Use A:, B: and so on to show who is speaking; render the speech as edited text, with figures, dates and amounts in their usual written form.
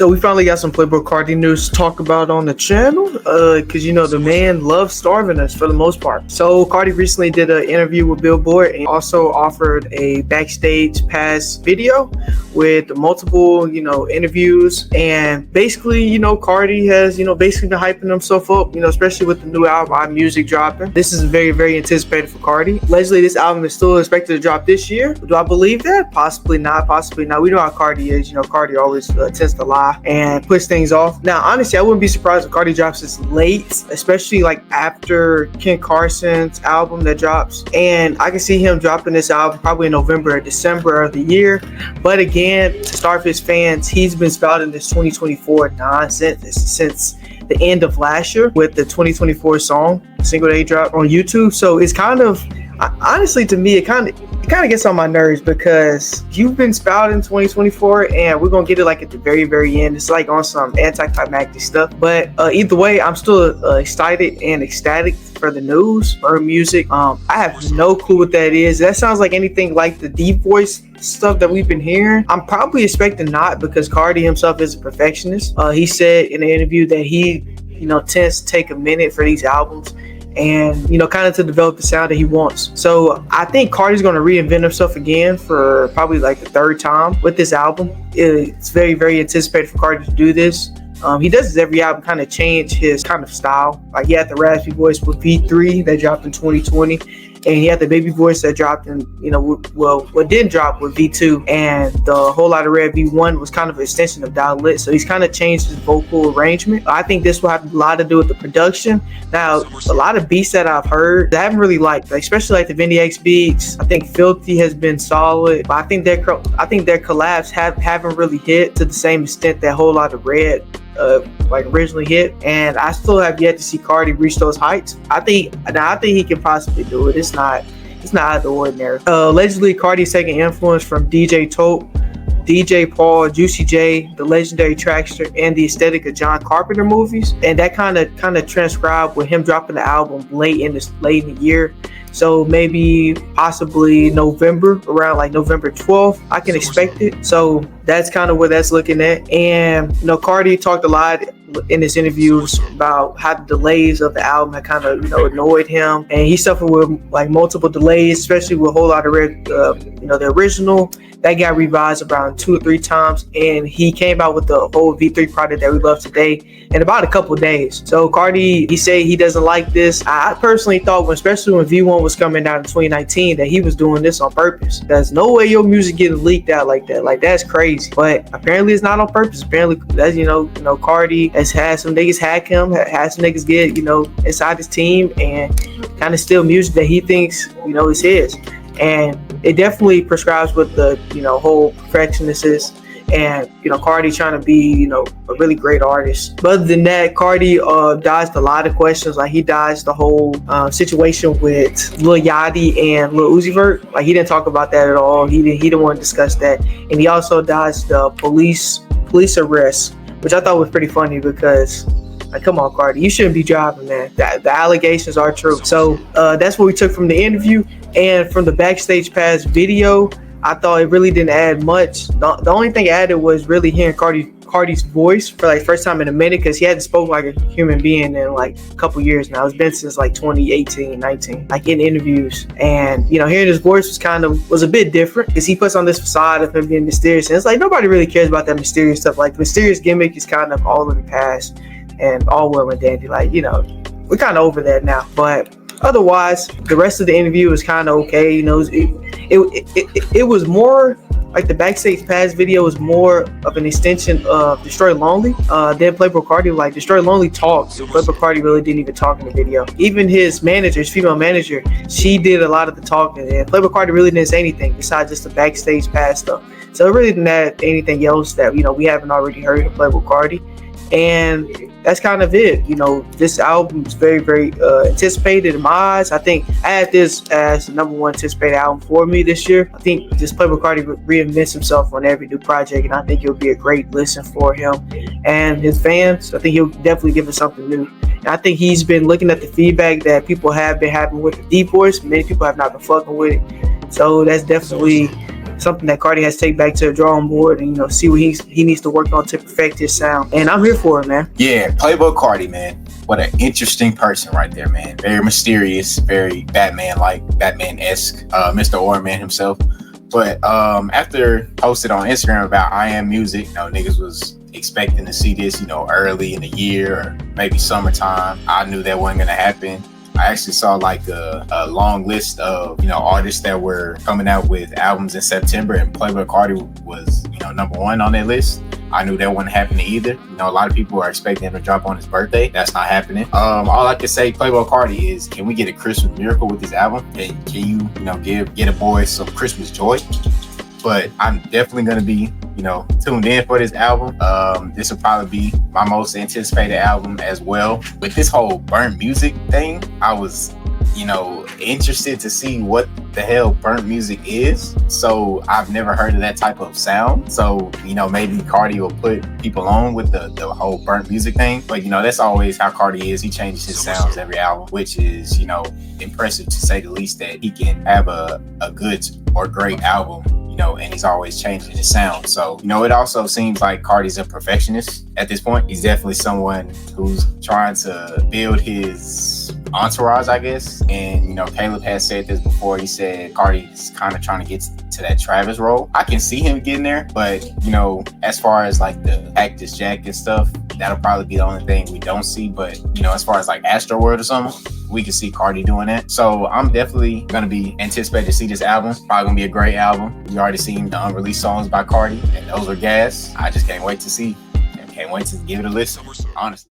A: So we finally got some Playboi Carti news to talk about on the channel, because the man loves starving us for the most part. So Carti recently did an interview with Billboard and also offered a backstage pass video with multiple, interviews. And basically, Carti has, basically been hyping himself up, especially with the new album, Music dropping. This is very, very anticipated for Carti. Allegedly, this album is still expected to drop this year. Do I believe that? Possibly not, possibly not. We know how Carti is. Carti always tends to lie and push things off. Now, honestly, I wouldn't be surprised if Carti drops this late, especially like after Ken Carson's album that drops. And I can see him dropping this album probably in November or December of the year. But again, to start his fans, he's been spouting this 2024 nonsense since the end of last year with the 2024 song single that he dropped on YouTube. So it's kind of, honestly, to me, it kind of gets on my nerves because you've been spouting 2024 and we're gonna get it like at the very, very end. It's like on some anticlimactic stuff. But either way, I'm still excited and ecstatic for the news for music. I have no clue what that is. That sounds like anything like the deep voice stuff that we've been hearing. I'm probably expecting not, because Carti himself is a perfectionist. He said in an interview that he, tends to take a minute for these albums and kind of to develop the sound that he wants. So I think Carti's going to reinvent himself again for probably like the third time with this album. It's very, very anticipated for Carti to do this. He does this every album, kind of change his kind of style. Like he had the raspy voice with V3 that dropped in 2020, and he had the baby voice that dropped in, what didn't drop with V2, and the Whole Lotta Red V1 was kind of an extension of Dial Lit. So he's kind of changed his vocal arrangement. I think this will have a lot to do with the production. Now, a lot of beats that I've heard, I haven't really liked, especially like the Vinny X beats. I think Filthy has been solid, but I think their collabs haven't really hit to the same extent that Whole Lotta Red originally hit, and I still have yet to see Carti reach those heights. I think he can possibly do it. It's not out of the ordinary. Allegedly, Carti's taking influence from DJ Tope, DJ Paul, Juicy J, the legendary Trackster, and the aesthetic of John Carpenter movies, and that kind of transcribed with him dropping the album late in the year. So maybe possibly November, around like November 12th, I can expect it. So that's kind of what that's looking at. And Carti talked a lot in his interviews about how the delays of the album had kind of annoyed him, and he suffered with like multiple delays, especially with Whole Lotta Red. The original that got revised around 2 or 3 times, and he came out with the whole V3 product that we love today in about a couple of days. So Carti, he said he doesn't like this. I personally thought, especially when V1 was coming out in 2019, that he was doing this on purpose. There's no way your music getting leaked out like that. Like, that's crazy. But apparently it's not on purpose. Apparently, that's Carti has had some niggas hack him, had some niggas get inside his team and kind of steal music that he thinks is his. And it definitely prescribes what the whole perfectionist is, and Carti trying to be a really great artist. But other than that, Carti dodged a lot of questions. Like, he dodged the whole situation with Lil Yachty and Lil Uzi Vert. Like, he didn't talk about that at all. He didn't want to discuss that. And he also dodged the police arrest, which I thought was pretty funny because, like, come on, Carti, you shouldn't be driving, man. The allegations are true. So that's what we took from the interview. And from the backstage pass video, I thought it really didn't add much. The only thing added was really hearing Carti's voice for like first time in a minute, because he hadn't spoken like a human being in like a couple years now. It's been since like 2018, 19, like in interviews. And hearing his voice was a bit different, because he puts on this facade of him being mysterious, and it's like nobody really cares about that mysterious stuff. Like, the mysterious gimmick is kind of all in the past and all well and dandy. Like, we're kind of over that now. But otherwise, the rest of the interview was kind of okay. It was more like the backstage pass video was more of an extension of Destroy Lonely than Playboi Carti. Like, Destroy Lonely talked, Playboi Carti really didn't even talk in the video. Even his manager, his female manager, she did a lot of the talking, and Playboi Carti really didn't say anything besides just the backstage pass stuff. So it really didn't add anything else that we haven't already heard of Playboi Carti. And that's kind of it. This album is very, very anticipated in my eyes. I think I had this as the number 1 anticipated album for me this year. I think this Playboi Carti reinvents himself on every new project, and I think it'll be a great listen for him and his fans. I think he'll definitely give us something new. And I think he's been looking at the feedback that people have been having with the deep voice. Many people have not been fucking with it. So that's definitely something that Carti has to take back to the drawing board and, you know, see what he needs to work on to perfect his sound. And I'm here for it, man.
B: Yeah, Playboi Carti, man. What an interesting person right there, man. Very mysterious, very Batman-like, Batman-esque, Mr. Orman himself. But after posted on Instagram about I Am Music, you know, niggas was expecting to see this, you know, early in the year or maybe summertime. I knew that wasn't gonna happen. I actually saw like a long list of, you know, artists that were coming out with albums in September, and Playboi Carti was, you know, number one on that list. I knew that wasn't happening either. You know, a lot of people are expecting him to drop on his birthday. That's not happening. All I can say, Playboi Carti, is can we get a Christmas miracle with this album? Can you, you know, get a boy some Christmas joy? But I'm definitely gonna be, you know, tuned in for this album. This will probably be my most anticipated album as well. With this whole burnt music thing, I was, you know, interested to see what the hell burnt music is. So I've never heard of that type of sound. So, you know, maybe Carti will put people on with the whole burnt music thing. But, you know, that's always how Carti is. He changes his sounds every album, which is, you know, impressive to say the least, that he can have a good or great album, you know, and he's always changing his sound. So, you know, it also seems like Carti's a perfectionist at this point. He's definitely someone who's trying to build his entourage, I guess. And, you know, Caleb has said this before. He said Carti's kind of trying to get to that Travis role. I can see him getting there, but, you know, as far as like the Cactus Jack and stuff, that'll probably be the only thing we don't see. But, you know, as far as like Astroworld or something, we can see Carti doing that. So I'm definitely going to be anticipated to see this album. Probably going to be a great album. We already seen the unreleased songs by Carti, and those are gas. I just can't wait to see. Can't wait to give it a listen, honestly.